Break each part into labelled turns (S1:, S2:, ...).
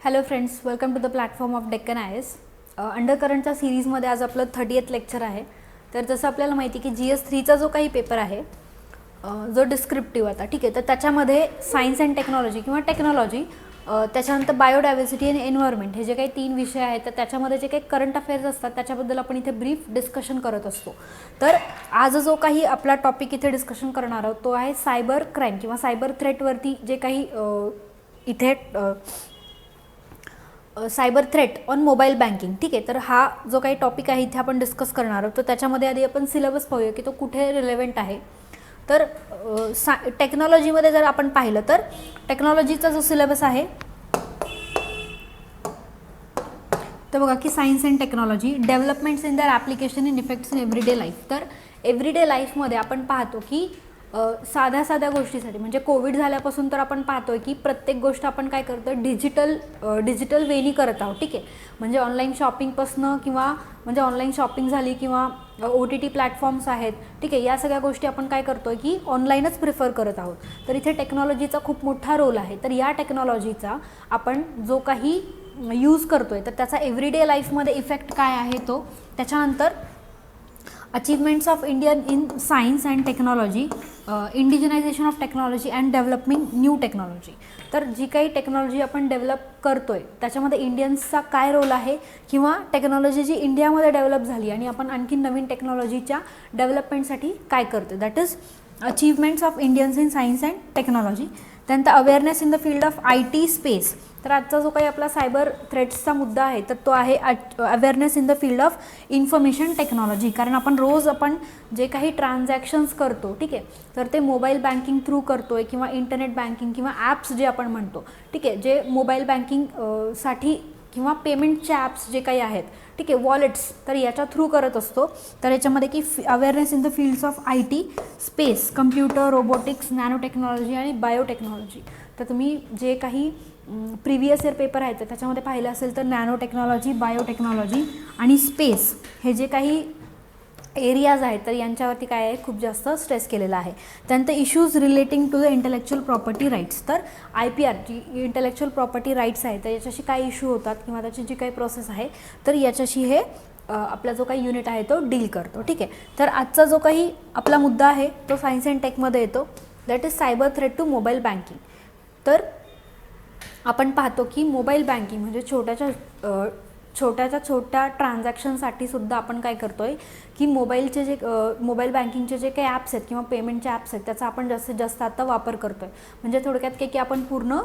S1: Hello friends, welcome to the platform of Deccan IAS. अंडरकरंटच्या सिरीजमध्ये आज आपलं 30th लेक्चर आहे. तर जसं आपल्याला माहिती की GS3चा जो काही पेपर आहे, जो डिस्क्रिप्टिव्ह आता ठीक आहे, तर त्याच्यामध्ये सायन्स अँड टेक्नॉलॉजी किंवा टेक्नॉलॉजी, त्याच्यानंतर बायोडायव्हर्सिटी आणि एन्व्हायरमेंट हे जे काही 3 विषय आहेत, तर त्याच्यामध्ये जे काही करंट अफेअर्स असतात त्याच्याबद्दल आपण इथे ब्रीफ डिस्कशन करत असतो. तर आज जो काही आपला टॉपिक इथे डिस्कशन करणार आहोत तो आहे सायबर क्राईम किंवा सायबर थ्रेटवरती जे काही इथे cyber threat on mobile banking. ठीक आहे, तर हा जो काही टॉपिक आहे इथे आपण डिस्कस करणार आहोत. तर त्याच्यामध्ये आधी आपण सिलेबस पाहूया की तो कुठे रिलेव्हंट आहे. तर टेक्नॉलॉजीमध्ये जर आपण पाहिलं तर टेक्नॉलॉजीचा जो सिलेबस आहे तर बघा की science and technology, developments in their application in effects in everyday life. तर एव्हरीडे लाईफमध्ये आपण पाहतो की साध्या साध्या गोष्टीसाठी म्हणजे कोविड झाल्यापासून तर आपण पाहतोय की प्रत्येक गोष्ट आपण काय करतो डिजिटल वेनी करत आहोत. ठीक आहे, म्हणजे ऑनलाईन शॉपिंगपासनं किंवा म्हणजे ऑनलाईन शॉपिंग झाली किंवा OTT प्लॅटफॉर्म्स आहेत. ठीक आहे, या सगळ्या गोष्टी आपण काय करतोय की ऑनलाईनच प्रिफर करत आहोत. तर इथे टेक्नॉलॉजीचा खूप मोठा रोल आहे. तर या टेक्नॉलॉजीचा आपण जो काही यूज करतोय तर त्याचा एव्हरीडे लाईफमध्ये इफेक्ट काय आहे तो. त्याच्यानंतर achievements of Indian in science and technology, indigenisation of technology and developing new technology. तर जी काही टेक्नॉलॉजी आपण डेव्हलप करतोय त्याच्यामध्ये इंडियन्सचा काय रोल आहे किंवा टेक्नॉलॉजी जी इंडियामध्ये डेव्हलप झाली आणि आपण आणखी नवीन टेक्नॉलॉजीच्या डेव्हलपमेंटसाठी काय करतो. That is achievements of Indians in science and technology. त्यानंतर awareness in the field of IT space. तर आजचा जो काही आपला सायबर थ्रेट्सचा मुद्दा आहे तर तो आहे awareness in the field of information technology. कारण आपण रोज जे काही ट्रान्झॅक्शन्स करतो, ठीक आहे, तर ते मोबाईल बँकिंग थ्रू करतोय किंवा इंटरनेट बँकिंग किंवा ॲप्स जे आपण म्हणतो, ठीक आहे, जे मोबाईल बँकिंग साठी किंवा पेमेंटचे ॲप्स जे काही आहेत, ठीक आहे, वॉलेट्स, तर याच्या थ्रू करत असतो. तर याच्यामध्ये की awareness in the fields of IT space, computer, robotics, nano technology आणि बायोटेक्नॉलॉजी. तर तुम्ही जे काही प्रिव्हियस इयर पेपर आहेत तर त्याच्यामध्ये पाहिलं असेल तर नॅनो टेक्नॉलॉजी, बायोटेक्नॉलॉजी आणि स्पेस हे जे काही एरियाज आहेत तर यांच्यावरती काय आहे खूप जास्त स्ट्रेस केलेला आहे. त्यानंतर issues relating to the intellectual property rights. तर IPR जी इंटेलेक्च्युअल प्रॉपर्टी राईट्स आहे तर याच्याशी काय इश्यू होतात किंवा त्याची जी काही प्रोसेस आहे तर याच्याशी हे आपला जो काही युनिट आहे तो डील करतो. ठीक आहे, तर आजचा जो काही आपला मुद्दा आहे तो सायन्स अँड टेकमध्ये येतो. That is cyber threat to mobile banking. तर आपण पाहतो की मोबाईल बँकिंग म्हणजे छोट्या ट्रान्झॅक्शनसाठी सुद्धा आपण काय करतोय की मोबाईल बँकिंगचे जे काही ॲप्स आहेत किंवा पेमेंटचे ॲप्स आहेत त्याचा आपण जास्तीत जास्त आता वापर करतोय. म्हणजे थोडक्यात काय की आपण पूर्ण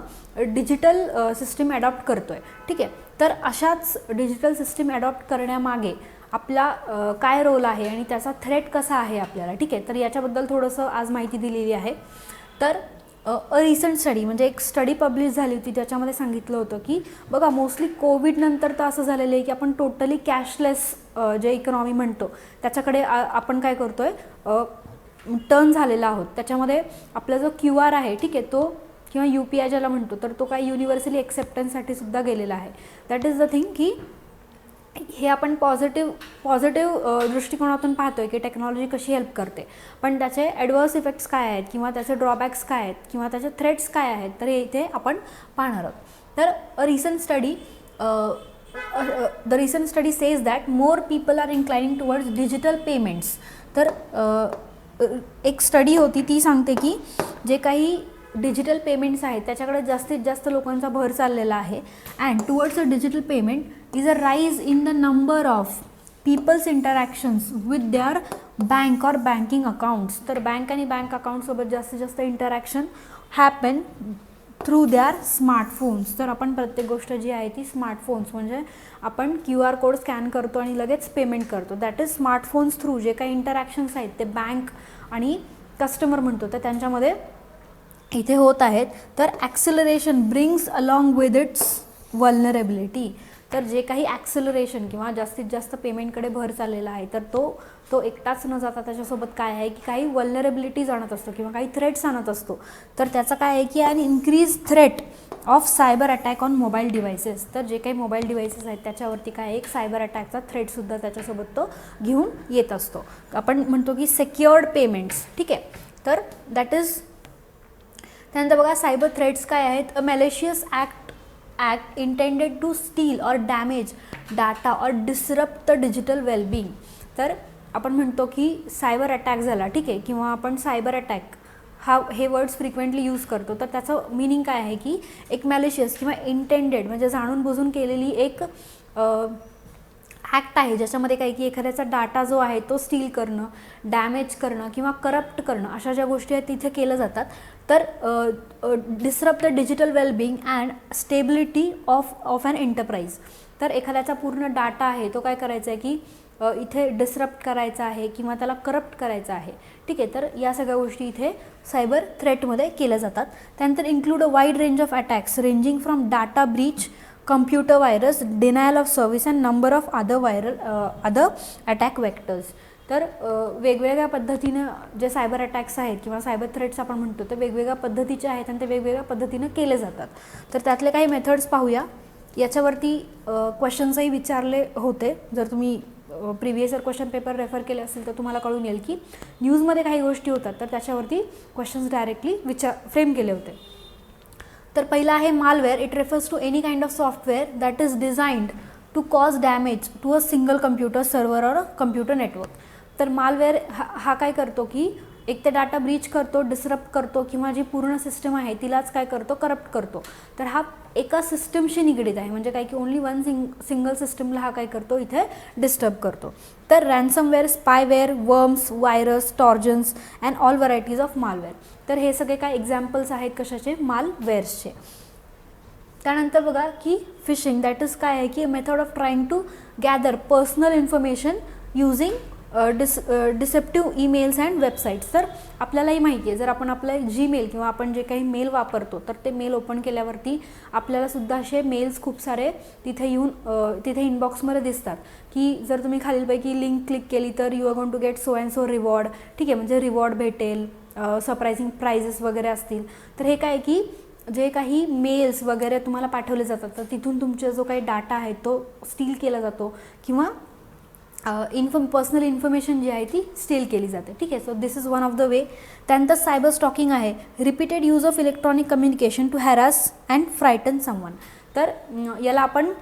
S1: डिजिटल सिस्टीम ॲडॉप्ट करतोय. ठीक आहे, तर अशाच डिजिटल सिस्टीम ॲडॉप्ट करण्यामागे आपला काय रोल आहे आणि त्याचा थ्रेट कसा आहे आपल्याला. ठीक आहे, तर याच्याबद्दल थोडंसं आज माहिती दिलेली आहे. तर रिसंट स्टडी म्हणजे एक स्टडी पब्लिश झाली होती त्याच्यामध्ये सांगितलं होतं की बघा मोस्टली कोविड नंतर तर असं झालेलं आहे की आपण टोटली कॅशलेस जे इकॉनॉमी म्हणतो त्याच्याकडे आपण काय करतोय टर्न झालेला आहोत. त्याच्यामध्ये आपला जो QR आहे, ठीक आहे, तो किंवा UPI ज्याला म्हणतो तर तो काय युनिव्हर्सली एक्सेप्टन्ससाठी सुद्धा गेलेला आहे. दॅट इज द थिंग की हे आपण पॉझिटिव्ह दृष्टिकोनातून पाहतोय की टेक्नॉलॉजी कशी हेल्प करते, पण त्याचे ॲडव्हर्स इफेक्ट्स काय आहेत किंवा त्याचे ड्रॉबॅक्स काय आहेत किंवा त्याचे थ्रेट्स काय आहेत तर हे इथे आपण पाहणार आहोत. तर the recent study says that more people are inclining towards digital payments. तर एक स्टडी होती ती सांगते की जे काही डिजिटल पेमेंट्स आहेत त्याच्याकडे जास्तीत जास्त लोकांचा भर चाललेला आहे. And towards a digital payment is a rise in the number of people's interactions with their bank or banking accounts. तर बँक आणि बँक अकाउंटसोबत जास्तीत जास्त interaction happen through their smartphones. तर आपण प्रत्येक गोष्ट जी आहे ती स्मार्टफोन्स म्हणजे आपण QR कोड स्कॅन करतो आणि लगेच पेमेंट करतो. दॅट इज स्मार्टफोन्स थ्रू जे काही इंटरॅक्शन्स आहेत ते बँक आणि कस्टमर म्हणतो तर त्यांच्यामध्ये इथे होत आहेत. तर acceleration brings along with its vulnerability. तर जे काही ॲक्सिलरेशन किंवा जास्तीत जास्त पेमेंटकडे भर चाललेला आहे तर तो एकटाच न जाता त्याच्यासोबत काय आहे की काही वल्नरेबिलिटीज आणत असतो किंवा काही थ्रेट्स आणत असतो. तर त्याचं काय आहे की an increase threat of cyber attack on mobile devices. तर जे काही मोबाईल डिव्हायसेस आहेत त्याच्यावरती काय एक सायबर अटॅकचा थ्रेटसुद्धा त्याच्यासोबत तो घेऊन येत असतो. आपण म्हणतो की सेक्युअर्ड पेमेंट्स. ठीक आहे, तर दॅट इज. त्यानंतर बघा सायबर थ्रेट्स काय आहेत. अ malicious act act intended to steal or damage data or disrupt the digital well-being. तर आपण म्हणतो की सायबर अटॅक झाला, ठीक आहे, किंवा आपण सायबर अटॅक हे वर्ड्स फ्रिक्वेंटली यूज करतो. तर त्याचं मिनिंग काय आहे की एक मॅलिशियस किंवा इंटेंडेड म्हणजे जाणून बुजून केलेली एक ॲक्ट आहे ज्याच्यामध्ये काय की एखाद्याचा डाटा जो आहे तो स्टील करणं, डॅमेज करणं किंवा करप्ट करणं अशा ज्या गोष्टी आहेत तिथे केलं जातात. तर disrupt the digital wellbeing and stability of an enterprise. तर एखाद्याचा पूर्ण डाटा आहे तो काय करायचा आहे की इथे डिसरप्ट करायचा आहे किंवा त्याला करप्ट करायचा आहे, ठीक आहे. तर या सगळ्या गोष्टी इथे सायबर थ्रेटमध्ये केल्या जातात. त्यानंतर include a wide range of attacks ranging from data Breach, computer virus, denial of service and number of other attack vectors. तर वेगवेगळ्या पद्धतीनं जे सायबर अटॅक्स आहेत किंवा सायबर थ्रेट्स आपण म्हणतो ते वेगवेगळ्या पद्धतीचे आहेत आणि ते वेगवेगळ्या पद्धतीनं केले जातात. तर त्यातले काही मेथड्स पाहूया. याच्यावरती क्वेश्चन्सही विचारले होते. जर तुम्ही previous year question paper refer केले असेल तर तुम्हाला कळून येईल की न्यूजमध्ये काही गोष्टी होतात तर त्याच्यावरती क्वेश्चन्स डायरेक्टली फ्रेम केले होते. तर पहिला आहे malware. It refers to any kind of software that is designed to cause damage to a single computer server or a computer network. तर मालवेअर हा काय करतो की एक ते डाटा ब्रीच करतो, डिसरप्ट करतो किंवा जी पूर्ण सिस्टम आहे तिलाच काय करतो, करप्ट करतो. तर हा एका सिस्टमशी निगडीत आहे, म्हणजे काय की ओन्ली वन सिंगल सिस्टमला हा काय करतो इथे डिस्टर्ब करतो. तर ransomware, spyware, worms, virus, trojans and all varieties of malware. तर हे सगळे काय एक्झाम्पल्स आहेत कशाचे, मालवेअर्सचे. त्यानंतर बघा की फिशिंग, दॅट इज काय आहे की method of trying to gather personal information using deceptive emails and websites. तर आपल्यालाही माहिती आहे जर आपण आपलं जीमेल किंवा आपण जे काही मेल वापरतो तर ते मेल ओपन केल्यावरती आपल्यालासुद्धा असे मेल्स खूप सारे तिथे येऊन तिथे इनबॉक्समध्ये दिसतात की जर तुम्ही खालीलपैकी लिंक क्लिक केली तर you are going to get so and so reward, ठीक आहे, म्हणजे रिवॉर्ड भेटेल, सरप्रायझिंग प्राइजेस वगैरे असतील. तर हे काय की जे काही मेल्स वगैरे तुम्हाला पाठवले जातात तर तिथून तुमचा जो काही डाटा आहे तो स्टील केला जातो किंवा पर्सनल इन्फॉर्मेशन जी आहे ती स्टील केली जाते, ठीक आहे. So this is one of the way. त्यानंतर सायबर स्टॉकिंग आहे. Repeated use of electronic communication to harass and frighten someone. तर याला आपण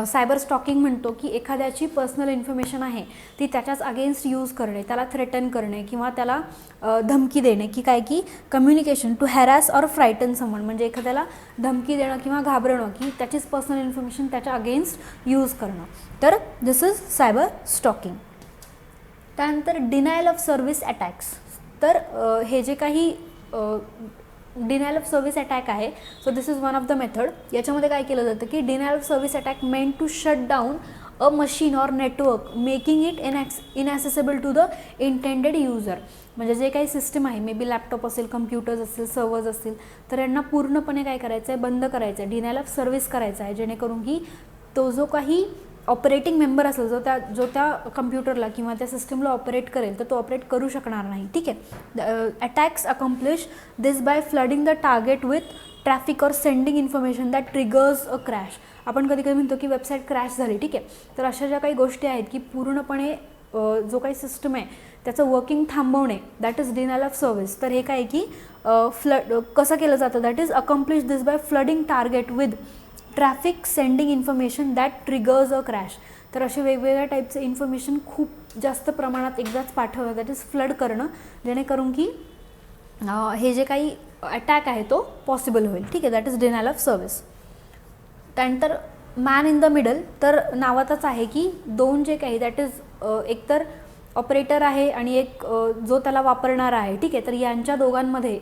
S1: सायबर स्टॉकिंग म्हणतो की एखाद्याची पर्सनल इन्फॉर्मेशन आहे ती त्याच्याच अगेन्स्ट यूज करणे, त्याला थ्रेटन करणे किंवा त्याला धमकी देणे की काय की communication to harass or frighten someone, म्हणजे एखाद्याला धमकी देणं किंवा घाबरवणं की त्याचीच पर्सनल इन्फॉर्मेशन त्याच्या अगेन्स्ट यूज करणं. तर दिस इज सायबर स्टॉकिंग. त्यानंतर डिनायल ऑफ सर्व्हिस अटॅक्स. तर हे जे काही डिनायल ऑफ सर्व्हिस अटॅक आहे, so this is one of the method. याच्यामध्ये काय केलं जातं की denial of service attack meant to shut down a machine or network making it इनॲसेसेबल to the intended user. म्हणजे जे काही सिस्टम आहे, मे बी लॅपटॉप असेल, कम्प्युटर्स असतील, सर्व्हर्स असतील, तर यांना पूर्णपणे काय करायचं आहे, बंद करायचं आहे, डिनायल ऑफ सर्व्हिस करायचा आहे, जेणेकरून की तो जो काही ऑपरेटिंग मेंबर असेल जो त्या कम्प्युटरला किंवा त्या सिस्टमला ऑपरेट करेल तर तो ऑपरेट करू शकणार नाही, ठीक आहे. Attacks accomplish this by flooding the target with traffic or sending information that triggers a crash. आपण कधी कधी म्हणतो की वेबसाईट क्रॅश झाली, ठीक आहे. तर अशा ज्या काही गोष्टी आहेत की पूर्णपणे जो काही सिस्टम आहे त्याचं वर्किंग थांबवणे, that is denial of service. तर हे काय की कसं केलं जातं, that is accomplish this by flooding target with traffic sending information that triggers a crash. तर असे वेगवेगळ्या टाईपचं इन्फॉर्मेशन खूप जास्त प्रमाणात एकदाच पाठवलं, दॅट इज फ्लड करणं, जेणेकरून की हे जे काही अटॅक आहे तो पॉसिबल होईल, ठीक आहे. That is denial of service. त्यानंतर मॅन इन द मिडल. तर नावातच आहे की दोन जे काही दॅट इज एकतर ऑपरेटर आहे आणि एक जो त्याला वापरणार आहे, ठीक आहे. तर यांच्या दोघांमध्ये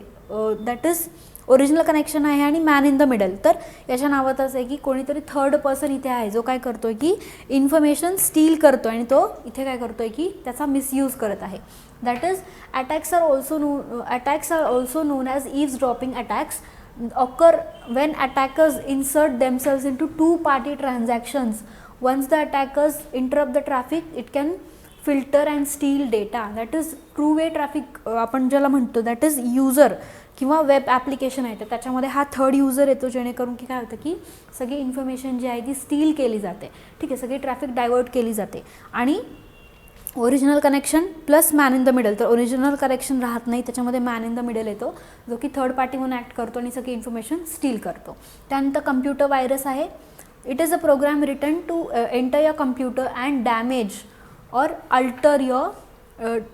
S1: दॅट इज ओरिजिनल कनेक्शन आहे आणि मॅन इन द मिडल. तर याच्या नावातच आहे की कोणीतरी थर्ड पर्सन इथे आहे जो काय करतो आहे की इन्फॉर्मेशन स्टील करतो आणि तो इथे काय करतो आहे की त्याचा मिसयूज करत आहे. That is attacks are also known as eavesdropping attacks occur when attackers insert themselves into two-party transactions. Once the attackers interrupt the traffic, it can filter and steal data. That is two-way traffic आपण ज्याला म्हणतो, that is user किंवा web application आहे तर त्याच्यामध्ये हा third user येतो, जेणेकरून की काय होतं की सगळी इन्फॉर्मेशन जी आहे ती स्टील केली जाते, ठीक आहे. सगळी ट्रॅफिक डायवर्ट केली जाते आणि original connection plus man in the middle. तर ओरिजिनल कनेक्शन राहत नाही, त्याच्यामध्ये मॅन इन द मिडल येतो, जो की थर्ड पार्टी म्हणून ॲक्ट करतो आणि सगळी इन्फॉर्मेशन स्टील करतो. त्यानंतर कम्प्युटर व्हायरस आहे. It is a program written to enter your computer and damage or alter your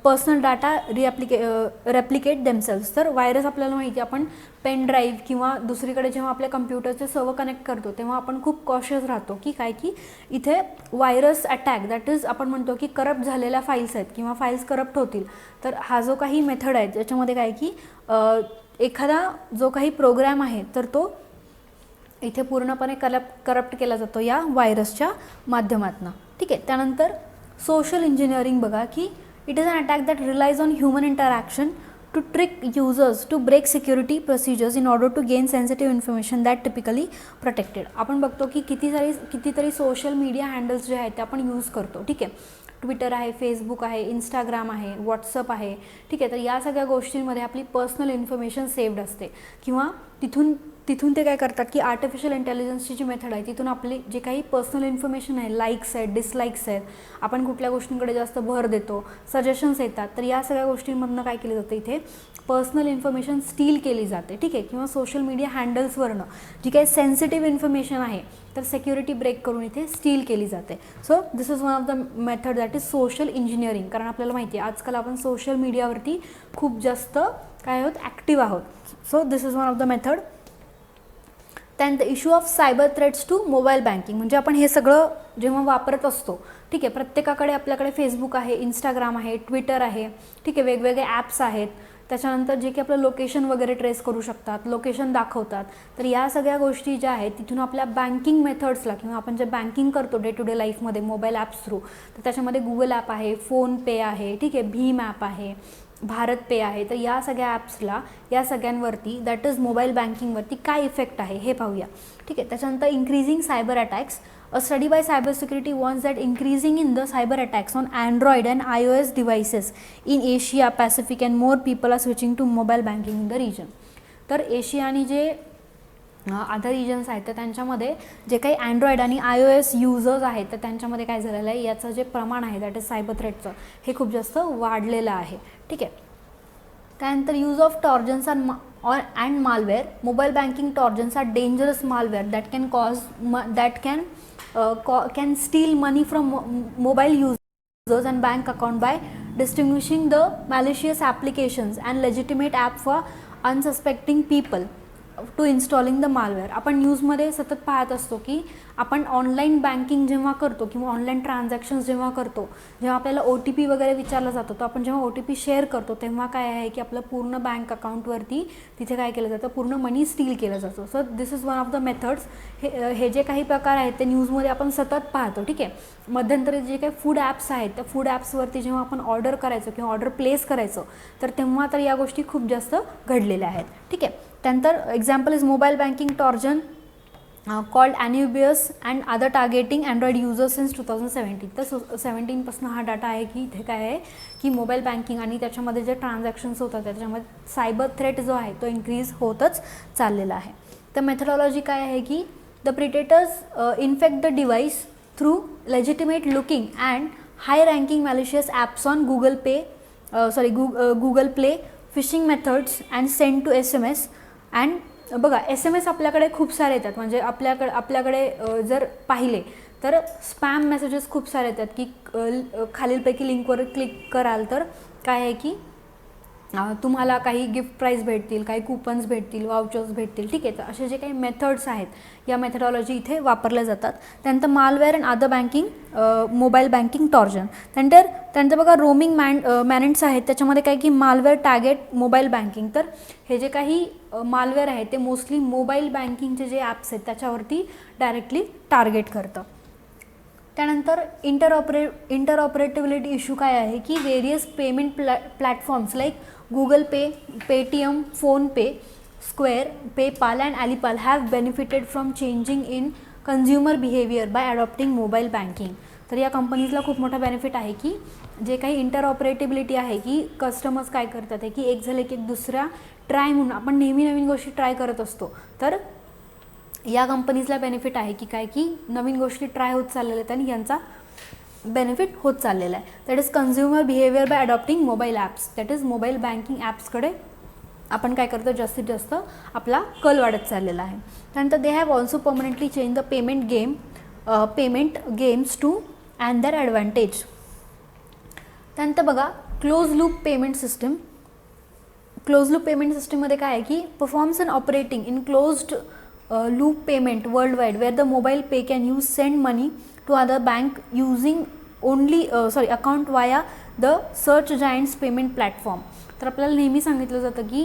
S1: personal data replicate themselves. तर व्हायरस आपल्याला माहिती आहे, आपण पेन ड्राईव्ह किंवा दुसरीकडे जेव्हा आपल्या कम्प्युटरचे सर्व कनेक्ट करतो तेव्हा आपण खूप कॉशियस राहतो की काय की इथे व्हायरस अटॅक, दॅट इज आपण म्हणतो की करप्ट झालेल्या फाईल्स आहेत किंवा फाईल्स करप्ट होतील. तर हा जो काही मेथड आहे त्याच्यामध्ये काय की एखादा जो काही प्रोग्राम आहे तर तो इथे पूर्णपणे करप्ट केला जातो या व्हायरसच्या माध्यमातून. ठीक आहे. त्यानंतर सोशल इंजिनिअरिंग बघा की it is an attack that relies on human interaction to trick users to break security procedures in order to gain sensitive information that typically protected. आपण बघतो की कितीतरी सोशल मीडिया हँडल्स जे आहेत ते आपण यूज करतो. ठीक आहे. ट्विटर आहे, फेसबुक आहे, इंस्टाग्राम आहे, व्हॉट्सअप आहे. ठीक आहे. तर या सगळ्या गोष्टींमध्ये आपली पर्सनल इन्फॉर्मेशन सेव्ड असते किंवा तिथून ते काय करतात की आर्टिफिशियल इंटेलिजन्सची जी मेथड आहे तिथून आपली जे काही पर्सनल इन्फॉर्मेशन आहे, लाईक्स आहेत, डिसलाईक्स आहेत, आपण कुठल्या गोष्टींकडे जास्त भर देतो, सजेशन्स येतात, तर या सगळ्या गोष्टींमधनं काय केलं जातं, इथे पर्सनल इन्फॉर्मेशन स्टील केली जाते. ठीक आहे. किंवा सोशल मीडिया हँडल्सवरनं जी काही सेन्सिटिव्ह इन्फॉर्मेशन आहे तर सिक्युरिटी ब्रेक करून इथे स्टील केली जाते. So this is one of the method that is social engineering. कारण आपल्याला माहिती आहे आजकाल आपण सोशल मीडियावरती खूप जास्त काय आहोत, ॲक्टिव्ह आहोत. So this is one of the method. त्यानंतर issue of cyber threats to mobile banking. म्हणजे आपण हे सगळं जेव्हा वापरत असतो, ठीक आहे, प्रत्येकाकडे आपल्याकडे फेसबुक आहे, इंस्टाग्राम आहे, ट्विटर आहे, ठीक आहे, वेगवेगळे ॲप्स आहेत. त्याच्यानंतर जे की आपलं लोकेशन वगैरे ट्रेस करू शकतात, लोकेशन दाखवतात. तर या सगळ्या गोष्टी ज्या आहेत तिथून आपल्या बँकिंग मेथड्सला किंवा आपण जे बँकिंग करतो डे टू डे लाईफमध्ये मोबाईल ॲप्स थ्रू, तर त्याच्यामध्ये गुगल ॲप आहे, फोनपे आहे, ठीक आहे, भीम ॲप आहे, भारत पे आहे. तर या सगळ्या ॲप्सला, या सगळ्यांवरती दॅट इज मोबाईल बँकिंगवरती काय इफेक्ट आहे हे पाहूया. ठीक आहे. त्याच्यानंतर increasing cyber attacks. A study by cybersecurity warns that increasing in the cyber attacks on Android and iOS devices in Asia Pacific and more people are switching to mobile banking in the region. तर Asia आणि जे other reasons आहेत तर त्यांच्यामध्ये जे काही Android आणि iOS users आहेत तर त्यांच्यामध्ये काय झालेलं आहे, याचं जे प्रमाण आहे दॅट इज सायबर थ्रेटचं हे खूप जास्त वाढलेलं आहे. ठीक आहे. त्यानंतर use of trojans and malware. Mobile banking trojans are dangerous malware that can steal money from mobile users and bank account by distinguishing the malicious applications and legitimate app for unsuspecting people to installing the malware. आपण न्यूजमध्ये सतत पाहत असतो की आपण online banking जेव्हा करतो किंवा ऑनलाईन ट्रान्झॅक्शन्स जेव्हा करतो, जेव्हा आपल्याला OTP वगैरे विचारला जातो, तर आपण जेव्हा OTP शेअर करतो तेव्हा काय आहे की आपलं पूर्ण बँक अकाउंटवरती तिथे काय केलं जातं, पूर्ण मनी स्टील केलं जातं. So this is one of the methods. हे जे काही प्रकार आहेत ते न्यूजमध्ये आपण सतत पाहतो. ठीक आहे. मध्यंतरी जे काही फूड ॲप्स आहेत त्या फूड ॲप्सवरती जेव्हा आपण ऑर्डर करायचो किंवा ऑर्डर प्लेस करायचो तर तेव्हा तर या गोष्टी खूप जास्त घडलेल्या आहेत. ठीक आहे. त्यानंतर example is mobile banking trojan called Anubis and other targeting Android users since 2017. तर 17पासून हा डाटा आहे की इथे काय आहे की मोबाईल बँकिंग आणि त्याच्यामध्ये जे ट्रान्झॅक्शन्स होतात त्याच्यामध्ये सायबर थ्रेट जो आहे तो इन्क्रीज होतच चाललेला आहे. तर मेथडॉलॉजी काय आहे की the predators infect the device through legitimate looking and high ranking malicious apps on Google Play, phishing methods and send to SMS. And बघा SMS आपल्याकडे खूप सारे येतात. म्हणजे आपल्याकडे जर पाहिले तर स्पॅम मेसेजेस खूप सारे येतात की खालीलपैकी लिंकवर क्लिक कराल तर काय आहे की तुम्हाला काही गिफ्ट प्राईज भेटतील, काही कुपन्स भेटतील, वाउचर्स भेटतील. ठीक आहे. तर असे जे काही मेथड्स आहेत या मेथडॉलॉजी इथे वापरल्या जातात. त्यानंतर malware and other banking, mobile banking torsion. त्यानंतर बघा रोमिंग मॅनेंट्स आहेत त्याच्यामध्ये काय की मालवेअर टार्गेट मोबाईल बँकिंग. तर हे जे काही मालवेअर आहे ते मोस्टली मोबाईल बँकिंगचे जे ॲप्स आहेत त्याच्यावरती डायरेक्टली टार्गेट करतं. त्यानंतर इंटरऑपरेटिबिलिटी इश्यू काय आहे की various payment platforms like Google Pay, Paytm, PhonePe, Square, PayPal and Alipay have benefited from changing in consumer behaviour by adopting mobile banking. तर या कंपनीजला खूप मोठा बेनिफिट आहे की जे काही इंटरऑपरेटिबिलिटी आहे की कस्टमर्स काय करतात आहे की एक झाले की एक दुसऱ्या ट्राय म्हणून आपण नेहमी नवीन गोष्टी ट्राय करत असतो. तर या कंपनीजला बेनिफिट आहे की काय की नवीन गोष्टी ट्राय होत चाललेल्या आहेत आणि यांचा बेनिफिट होत चाललेला आहे. That is consumer behaviour by adopting mobile apps. That is mobile banking ॲप्सकडे आपण काय करतो, जास्तीत जास्त आपला कल वाढत चाललेला आहे. त्यानंतर they have also permanently change the payment games to and their advantage. त्यानंतर बघा close loop payment system. Close loop payment सिस्टममध्ये काय आहे की performs an operating in closed loop payment world wide where the mobile pay can use send money to other bank using only account via the search giants payment platform. तर आपल्याला नेहमी सांगितलं जातं की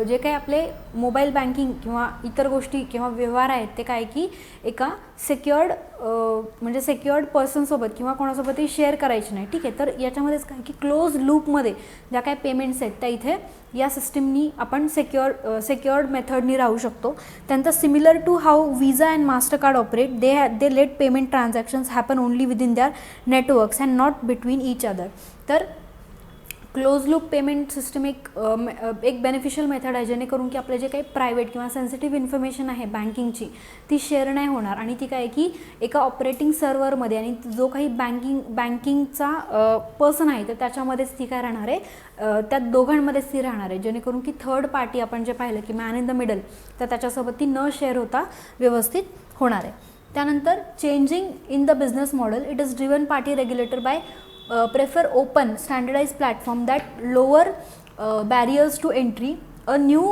S1: जे काही आपले मोबाईल बँकिंग किंवा इतर गोष्टी किंवा व्यवहार आहेत ते काय की एका सेक्युअर्ड पर्सनसोबत किंवा कोणासोबतही शेअर करायचे नाही. ठीक आहे, तर याच्यामध्येच काय की क्लोज लूपमध्ये ज्या काही पेमेंट्स आहेत त्या इथे या सिस्टीमनी आपण सेक्युअर्ड मेथडनी राहू शकतो. त्यानंतर similar to how Visa and Mastercard operate, they let payment transactions happen only within their networks and not between each other. तर क्लोज लूप पेमेंट सिस्टम एक बेनिफिशियल मेथड आहे जेणेकरून की आपले जे काही प्रायव्हेट किंवा सेन्सिटिव्ह इन्फॉर्मेशन आहे बँकिंगची ती शेअर नाही होणार आणि ती काय की एका ऑपरेटिंग सर्व्हरमध्ये आणि जो काही बँकिंगचा पर्सन आहे तर त्याच्यामध्येच ती काय राहणार आहे, त्या दोघांमध्येच ती राहणार आहे, जेणेकरून की थर्ड पार्टी आपण जे पाहिलं की मॅन इन द मिडल तर त्याच्यासोबत ती न शेअर होता व्यवस्थित होणार आहे. त्यानंतर changing in the business model, it is driven party regulator by prefer open standardized platform that lower barriers to entry. A new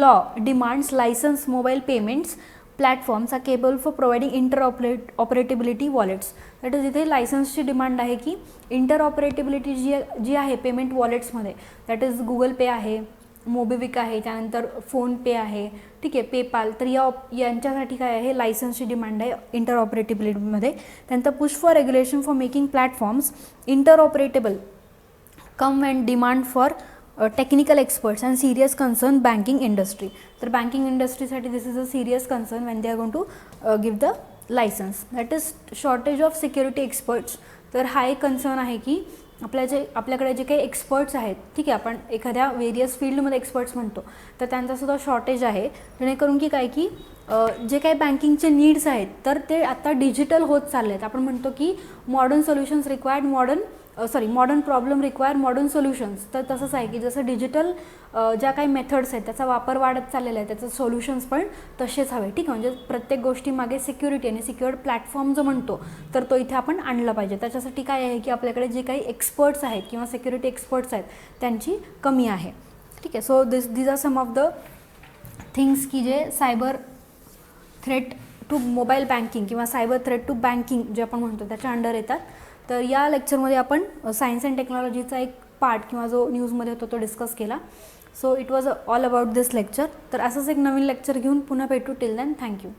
S1: law demands licensed mobile payments platforms are capable for providing interoperability wallets. That is इथे लायसन्सची demand आहे की इंटरऑपरेटिबिलिटी जी आहे payment वॉलेट्समध्ये, that is Google पे आहे, मोबिविक आहे, त्यानंतर PhonePe आहे, ठीक आहे, पेपाल. तर यांच्यासाठी काय आहे लायसन्सची डिमांड आहे इंटरऑपरेटिबिलिटीमध्ये. त्यानंतर push for regulation for making platforms interoperable come and demand for technical experts and serious concern banking industry. तर बँकिंग इंडस्ट्रीसाठी this is a serious concern when they are going to give the licence. That is shortage of security experts. तर हा एक concern आहे की आपल्याकडे जे काही एक्सपर्ट्स आहेत, ठीक आहे, आपण एखाद्या वेरियस फील्डमध्ये एक्सपर्ट्स म्हणतो तर त्यांचासुद्धा शॉर्टेज आहे, जेणेकरून की काय की जे काही बँकिंगचे नीड्स आहेत तर ते आता डिजिटल होत चालले आहेत. आपण म्हणतो की modern solutions required modern problem require modern solutions. तर तसंच आहे की जसं डिजिटल ज्या काही मेथड्स आहेत त्याचा वापर वाढत चाललेला आहे, त्याचं सोल्युशन्स पण तसेच हवे. ठीक आहे, म्हणजे प्रत्येक गोष्टीमागे सिक्युरिटी आणि सिक्युअर्ड प्लॅटफॉर्म जो म्हणतो तर तो इथे आपण आणला पाहिजे. त्याच्यासाठी काय आहे की आपल्याकडे जे काही एक्सपर्ट्स आहेत किंवा सिक्युरिटी एक्सपर्ट्स आहेत त्यांची कमी आहे. ठीक आहे, so these are some of the things की जे cyber threat to mobile banking किंवा सायबर थ्रेट टू बँकिंग जे आपण म्हणतो त्याच्या अंडर येतात. तर या लेक्चरमध्ये आपण सायन्स अँड टेक्नॉलॉजीचा एक पार्ट किंवा जो न्यूजमध्ये होतो तो डिस्कस केला. So it was all about this lecture. तर असंच एक नवीन लेक्चर घेऊन पुन्हा भेटू. Till then thank you.